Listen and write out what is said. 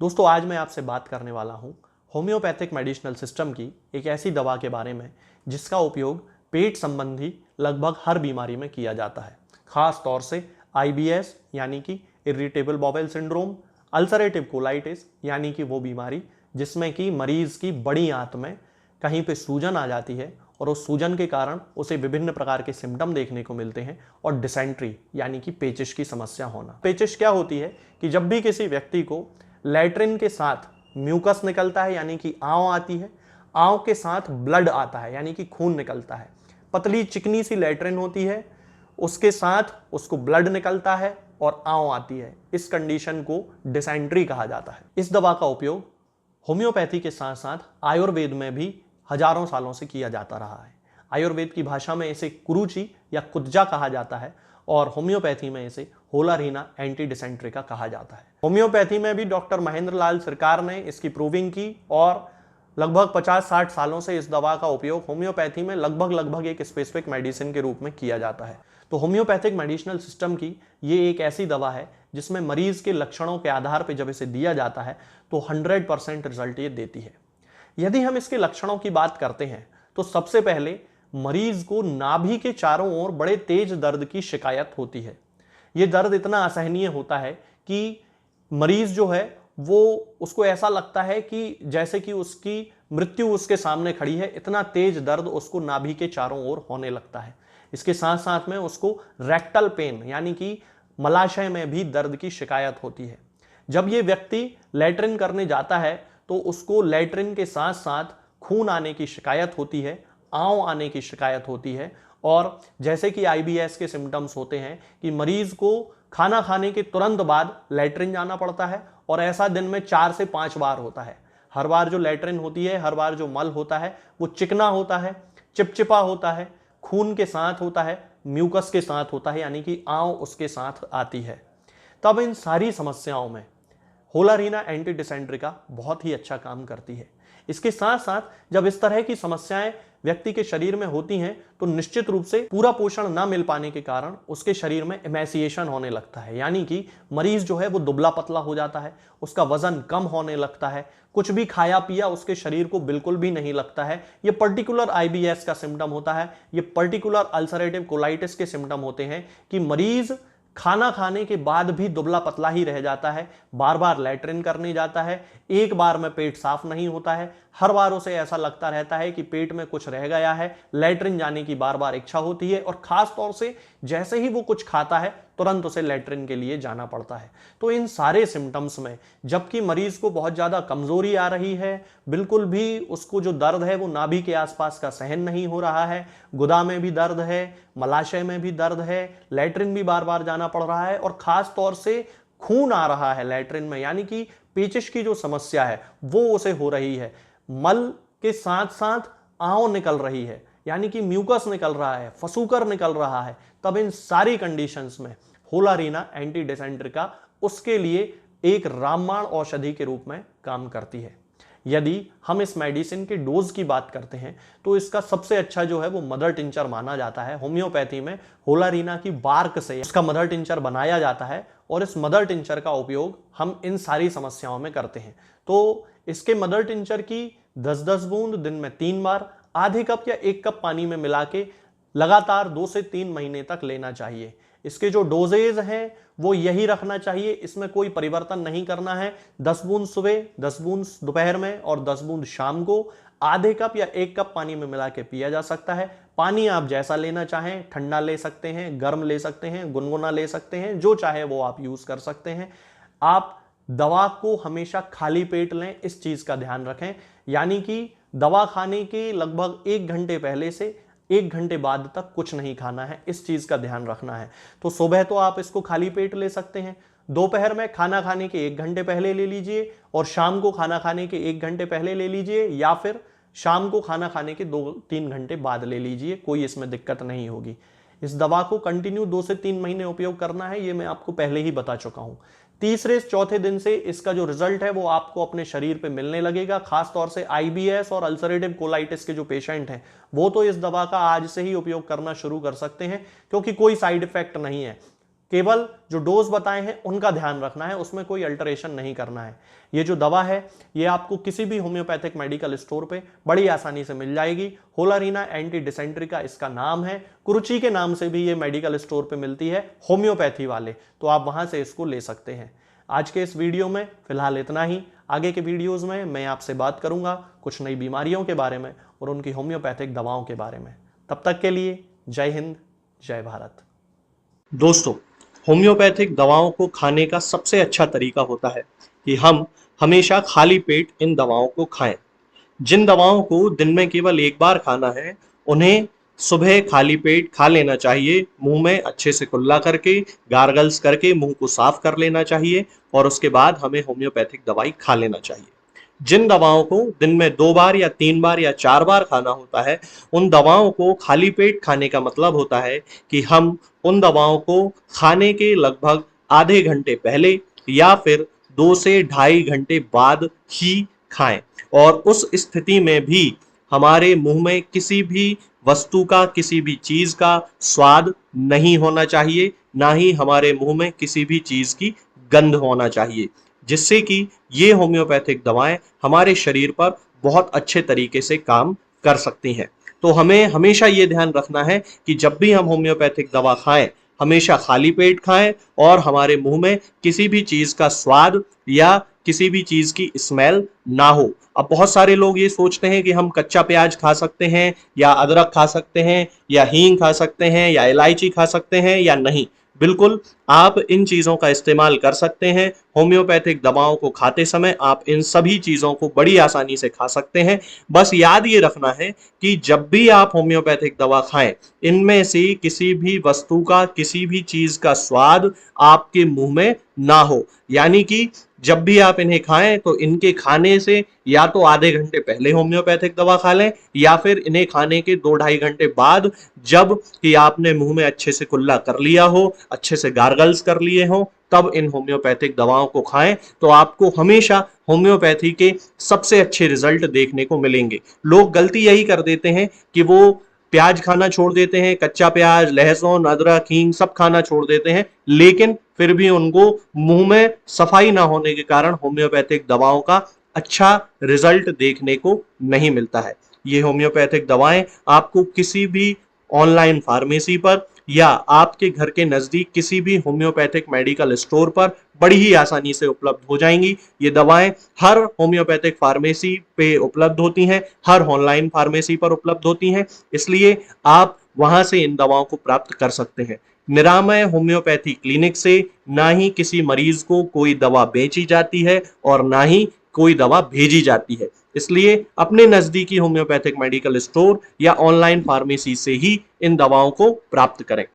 दोस्तों आज मैं आपसे बात करने वाला हूँ होम्योपैथिक मेडिसिनल सिस्टम की एक ऐसी दवा के बारे में जिसका उपयोग पेट संबंधी लगभग हर बीमारी में किया जाता है। खास तौर से आईबीएस यानी कि irritable bowel syndrome, ulcerative colitis यानी कि वो बीमारी जिसमें कि मरीज की बड़ी आंत में कहीं पे सूजन आ जाती है और उस सूजन के कारण उसे विभिन्न प्रकार के सिम्टम देखने को मिलते हैं, और डिसेंट्री यानी कि पेचिश की समस्या होना। पेचिश क्या होती है कि जब भी किसी व्यक्ति को लैट्रिन के साथ म्यूकस निकलता है यानी कि आंव आती है, आंव के साथ ब्लड आता है यानी कि खून निकलता है, पतली चिकनी सी लैट्रिन होती है, उसके साथ उसको ब्लड निकलता है और आंव आती है, इस कंडीशन को डिसेंट्री कहा जाता है। इस दवा का उपयोग होम्योपैथी के साथ साथ आयुर्वेद में भी हजारों सालों से किया जाता रहा है। आयुर्वेद की भाषा में इसे कुरुचि या कुत्जा कहा जाता है और होम्योपैथी में इसे होलारीना एंटी डिसेंट्रिका कहा जाता है। होम्योपैथी में भी डॉक्टर महेंद्र लाल सरकार ने इसकी प्रूविंग की और लगभग 50-60 सालों से इस दवा का उपयोग होम्योपैथी में लगभग एक स्पेसिफिक मेडिसिन के रूप में किया जाता है। तो होम्योपैथिक मेडिसिनल सिस्टम की ये एक ऐसी दवा है जिसमें मरीज के लक्षणों के आधार पर जब इसे दिया जाता है तो 100% रिजल्ट ये देती है। यदि हम इसके लक्षणों की बात करते हैं तो सबसे पहले मरीज को नाभि के चारों ओर बड़े तेज दर्द की शिकायत होती है। यह दर्द इतना असहनीय होता है कि मरीज जो है वो उसको ऐसा लगता है कि जैसे कि उसकी मृत्यु उसके सामने खड़ी है, इतना तेज दर्द उसको नाभि के चारों ओर होने लगता है। इसके साथ साथ में उसको रेक्टल पेन यानी कि मलाशय में भी दर्द की शिकायत होती है। जब ये व्यक्ति लैट्रिन करने जाता है तो उसको लैट्रिन के साथ साथ खून आने की शिकायत होती है, आंव आने की शिकायत होती है, और जैसे कि आईबीएस के सिम्टम्स होते हैं कि मरीज को खाना खाने के तुरंत बाद लैट्रिन जाना पड़ता है और ऐसा दिन में 4 से 5 बार होता है। हर बार जो लैट्रिन होती है, हर बार जो मल होता है वो चिकना होता है, चिपचिपा होता है, खून के साथ होता है, म्यूकस के साथ होता है यानी कि आंव उसके साथ आती है। तब इन सारी समस्याओं में होलारीना एंटी डिसेंट्रिका बहुत ही अच्छा काम करती है। इसके साथ साथ जब इस तरह की समस्याएं व्यक्ति के शरीर में होती हैं तो निश्चित रूप से पूरा पोषण ना मिल पाने के कारण उसके शरीर में एमेसिएशन होने लगता है, यानी कि मरीज जो है वो दुबला पतला हो जाता है, उसका वजन कम होने लगता है, कुछ भी खाया पिया उसके शरीर को बिल्कुल भी नहीं लगता है। ये पर्टिकुलर आईबीएस का सिम्टम होता है, ये पर्टिकुलर अल्सरेटिव कोलाइटिस के सिम्टम होते हैं कि मरीज खाना खाने के बाद भी दुबला पतला ही रह जाता है, बार बार लैट्रिन करने जाता है, एक बार में पेट साफ नहीं होता है, हर बार उसे ऐसा लगता रहता है कि पेट में कुछ रह गया है, लैट्रिन जाने की बार बार इच्छा होती है और खास तौर से जैसे ही वो कुछ खाता है तुरंत उसे लैट्रिन के लिए जाना पड़ता है। तो इन सारे सिम्टम्स में जबकि मरीज को बहुत ज्यादा कमजोरी आ रही है, बिल्कुल भी उसको जो दर्द है वो नाभि के आसपास का सहन नहीं हो रहा है, गुदा में भी दर्द है, मलाशय में भी दर्द है, लैट्रिन भी बार बार जाना पड़ रहा है और खास तौर से खून आ रहा है लैट्रिन में, यानी कि पेचिश की जो समस्या है वो उसे हो रही है, मल के साथ साथ आंव निकल रही है यानी कि म्यूकस निकल रहा है, फसूकर निकल रहा है। तब इन सारी कंडीशंस में होलारीना एंटी डिसेंट्रिका उसके लिए एक रामबाण औषधि के रूप में काम करती है। यदि हम इस मेडिसिन के डोज की बात करते हैं तो इसका सबसे अच्छा जो है वो मदर टिंचर माना जाता है। होम्योपैथी में होलारीना की बार्क से इसका मदर टिंचर बनाया जाता है और इस मदर टिंचर का उपयोग हम इन सारी समस्याओं में करते हैं। तो इसके मदर टिंचर की 10-10 बूंद दिन में 3 बार आधे कप या 1 कप पानी में मिला के लगातार 2 से 3 महीने तक लेना चाहिए। इसके जो डोजेज हैं वो यही रखना चाहिए, इसमें कोई परिवर्तन नहीं करना है। 10 बूंद सुबह, 10 बूंद दोपहर में और 10 बूंद शाम को आधे कप या 1 कप पानी में मिला के पिया जा सकता है। पानी आप जैसा लेना चाहें, ठंडा ले सकते हैं, गर्म ले सकते हैं, गुनगुना ले सकते हैं, जो चाहे वो आप यूज कर सकते हैं। आप दवा को हमेशा खाली पेट लें, इस चीज का ध्यान रखें, यानी कि दवा खाने के लगभग 1 घंटे पहले से 1 घंटे बाद तक कुछ नहीं खाना है, इस चीज का ध्यान रखना है। तो सुबह तो आप इसको खाली पेट ले सकते हैं, दोपहर में खाना खाने के 1 घंटे पहले ले लीजिए और शाम को खाना खाने के 1 घंटे पहले ले लीजिए, या फिर शाम को खाना खाने के 2-3 घंटे बाद ले लीजिए, कोई इसमें दिक्कत नहीं होगी। इस दवा को कंटिन्यू 2 से 3 महीने उपयोग करना है, ये मैं आपको पहले ही बता चुका हूं। तीसरे चौथे दिन से इसका जो रिजल्ट है वो आपको अपने शरीर पे मिलने लगेगा। खास तौर से आईबीएस और अल्सरेटिव कोलाइटिस के जो पेशेंट हैं वो तो इस दवा का आज से ही उपयोग करना शुरू कर सकते हैं, क्योंकि कोई साइड इफेक्ट नहीं है। केवल जो डोज बताए हैं उनका ध्यान रखना है, उसमें कोई अल्टरेशन नहीं करना है। ये जो दवा है ये आपको किसी भी होम्योपैथिक मेडिकल स्टोर पे बड़ी आसानी से मिल जाएगी। होलारीना एंटी डिसेंट्री का इसका नाम है, कुरुचि के नाम से भी ये मेडिकल स्टोर पे मिलती है होम्योपैथी वाले, तो आप वहां से इसको ले सकते हैं। आज के इस वीडियो में फिलहाल इतना ही। आगे के वीडियोज़ में मैं आपसे बात करूंगा कुछ नई बीमारियों के बारे में और उनकी होम्योपैथिक दवाओं के बारे में। तब तक के लिए जय हिंद, जय भारत। दोस्तों, होम्योपैथिक दवाओं को खाने का सबसे अच्छा तरीका होता है कि हम हमेशा खाली पेट इन दवाओं को खाएं। जिन दवाओं को दिन में केवल एक बार खाना है उन्हें सुबह खाली पेट खा लेना चाहिए, मुंह में अच्छे से कुल्ला करके, गार्गल्स करके मुंह को साफ कर लेना चाहिए और उसके बाद हमें होम्योपैथिक दवाई खा लेना चाहिए। जिन दवाओं को दिन में 2 बार या 3 बार या 4 बार खाना होता है, उन दवाओं को खाली पेट खाने का मतलब होता है कि हम उन दवाओं को खाने के लगभग आधे घंटे पहले या फिर 2 से ढाई घंटे बाद ही खाएं। और उस स्थिति में भी हमारे मुंह में किसी भी वस्तु का, किसी भी चीज का स्वाद नहीं होना चाहिए, ना ही हमारे मुंह में किसी भी चीज की गंध होना चाहिए, जिससे कि ये होम्योपैथिक दवाएं हमारे शरीर पर बहुत अच्छे तरीके से काम कर सकती हैं। तो हमें हमेशा ये ध्यान रखना है कि जब भी हम होम्योपैथिक दवा खाएं, हमेशा खाली पेट खाएं और हमारे मुंह में किसी भी चीज का स्वाद या किसी भी चीज की स्मेल ना हो। अब बहुत सारे लोग ये सोचते हैं कि हम कच्चा प्याज खा सकते हैं या अदरक खा सकते हैं या हींग खा सकते हैं या इलायची खा सकते हैं या नहीं। बिल्कुल, आप इन चीज़ों का इस्तेमाल कर सकते हैं। होम्योपैथिक दवाओं को खाते समय आप इन सभी चीज़ों को बड़ी आसानी से खा सकते हैं। बस याद ये रखना है कि जब भी आप होम्योपैथिक दवा खाएं, इनमें से किसी भी वस्तु का, किसी भी चीज़ का स्वाद आपके मुंह में ना हो। यानी कि जब भी आप इन्हें खाएं तो इनके खाने से या तो आधे घंटे पहले होम्योपैथिक दवा खा लें या फिर इन्हें खाने के 2-2.5 घंटे बाद, जब कि आपने मुंह में अच्छे से कुल्ला कर लिया हो, अच्छे से गार्गल्स कर लिए हो, तब इन होम्योपैथिक दवाओं को खाएं। तो आपको हमेशा होम्योपैथी के सबसे अच्छे रिजल्ट देखने को मिलेंगे। लोग गलती यही कर देते हैं कि वो प्याज खाना छोड़ देते हैं, कच्चा प्याज, लहसुन, अदरक, हींग सब खाना छोड़ देते हैं, लेकिन फिर भी उनको मुंह में सफाई ना होने के कारण होम्योपैथिक दवाओं का अच्छा रिजल्ट देखने को नहीं मिलता है। ये होम्योपैथिक दवाएं आपको किसी भी ऑनलाइन फार्मेसी पर या आपके घर के नजदीक किसी भी होम्योपैथिक मेडिकल स्टोर पर बड़ी ही आसानी से उपलब्ध हो जाएंगी। ये दवाएं हर होम्योपैथिक फार्मेसी पे उपलब्ध होती हैं, हर ऑनलाइन फार्मेसी पर उपलब्ध होती हैं, इसलिए आप वहां से इन दवाओं को प्राप्त कर सकते हैं। निरामय होम्योपैथी क्लिनिक से ना ही किसी मरीज को कोई दवा बेची जाती है और ना ही कोई दवा भेजी जाती है। इसलिए अपने नजदीकी होम्योपैथिक मेडिकल स्टोर या ऑनलाइन फार्मेसी से ही इन दवाओं को प्राप्त करें।